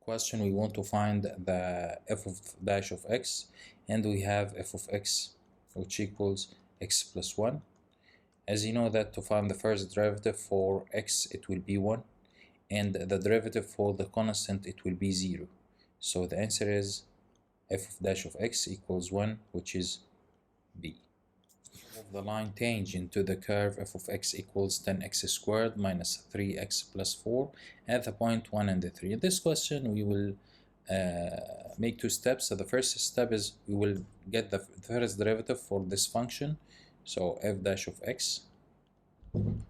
question we want to find the f of dash of x, and we have f of x which equals x plus 1. As you know that to find the first derivative for x it will be 1, and the derivative for the constant it will be 0. So the answer is f of dash of x equals 1, which is B. The line tangent to the curve f of x equals 10x squared minus 3x plus 4 at the point 1 and 3. In this question we will make two steps. So the first step is we will get the first derivative for this function, so f dash of x.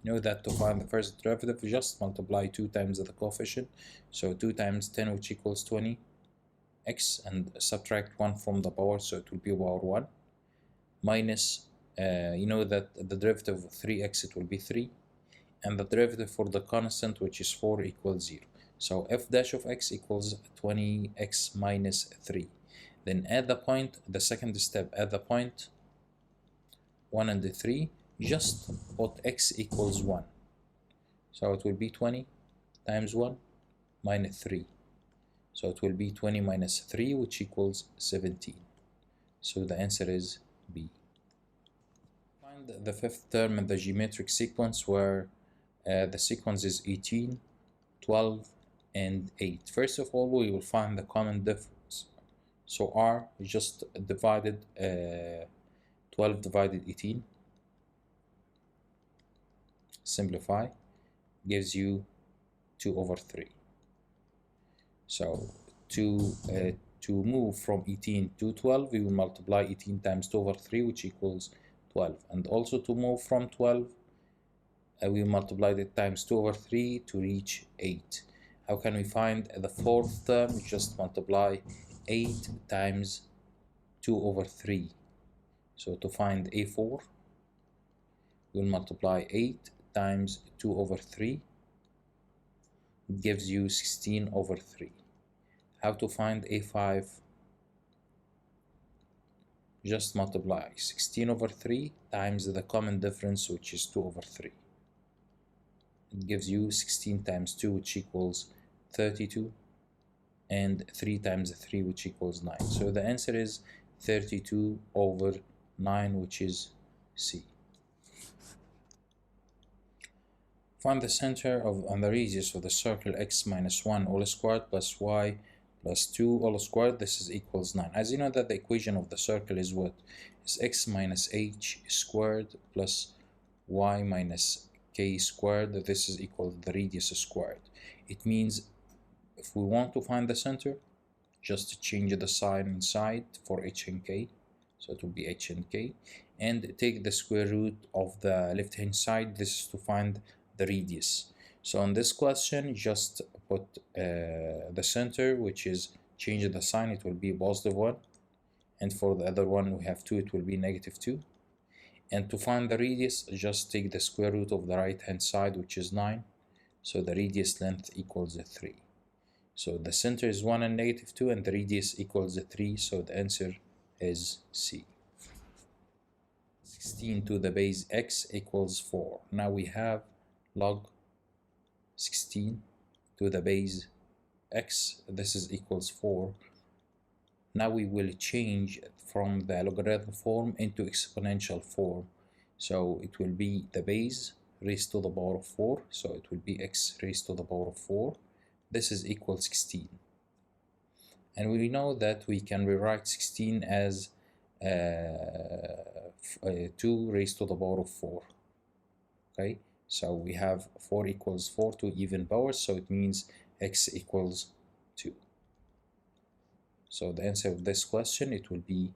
Know that to find the first derivative just multiply 2 times the coefficient, so 2 times 10 which equals 20x, and subtract 1 from the power, so it will be power 1, minus you know that the derivative of 3x it will be 3, and the derivative for the constant which is 4 equals 0. So f dash of x equals 20x minus 3. Then at the point, the second step, at the point 1 and 3, just put x equals 1. So it will be 20 times 1 minus 3. So it will be 20 minus 3, which equals 17. So the answer is B. Find the fifth term in the geometric sequence where the sequence is 18, 12, and 8. First of all, we will find the common difference. So R just divided 12 divided 18. Simplify, gives you 2 over 3. So to move from 18 to 12, we will multiply 18 times 2 over 3, which equals 12. And also to move from 12, we multiplied it times 2 over 3 to reach 8. How can we find the fourth term? Just multiply 8 times 2 over 3. So to find A4, we'll multiply 8 times 2 over 3. It gives you 16 over 3. How to find A5? Just multiply 16 over 3 times the common difference, which is 2 over 3. It gives you 16 times 2, which equals 32, and 3 times 3, which equals 9. So the answer is 32 over 9, which is C. Find the center and the radius of the circle x minus 1 all squared plus y plus 2 all squared. This is equals 9. As you know that the equation of the circle is what? Is x minus h squared plus y minus k squared. This is equal to the radius squared. It means if we want to find the center, just change the sign inside for h and k. So it will be h and k. And take the square root of the left hand side. This is to find the radius. So on this question, just put the center, which is change the sign, it will be positive 1. And for the other one, we have 2, it will be negative 2. And to find the radius, just take the square root of the right hand side, which is 9. So the radius length equals 3. So the center is 1 and negative 2, and the radius equals 3. So the answer is C. 16 to the base x equals 4. Now we have log 16 to the base x. This is equals 4. Now we will change from the logarithm form into exponential form. So it will be the base raised to the power of 4. So it will be x raised to the power of 4. This is equal 16. And we know that we can rewrite 16 as 2 raised to the power of 4. Okay, so we have 4 equals 4 to even powers, so it means x equals 2. So the answer of this question, it will be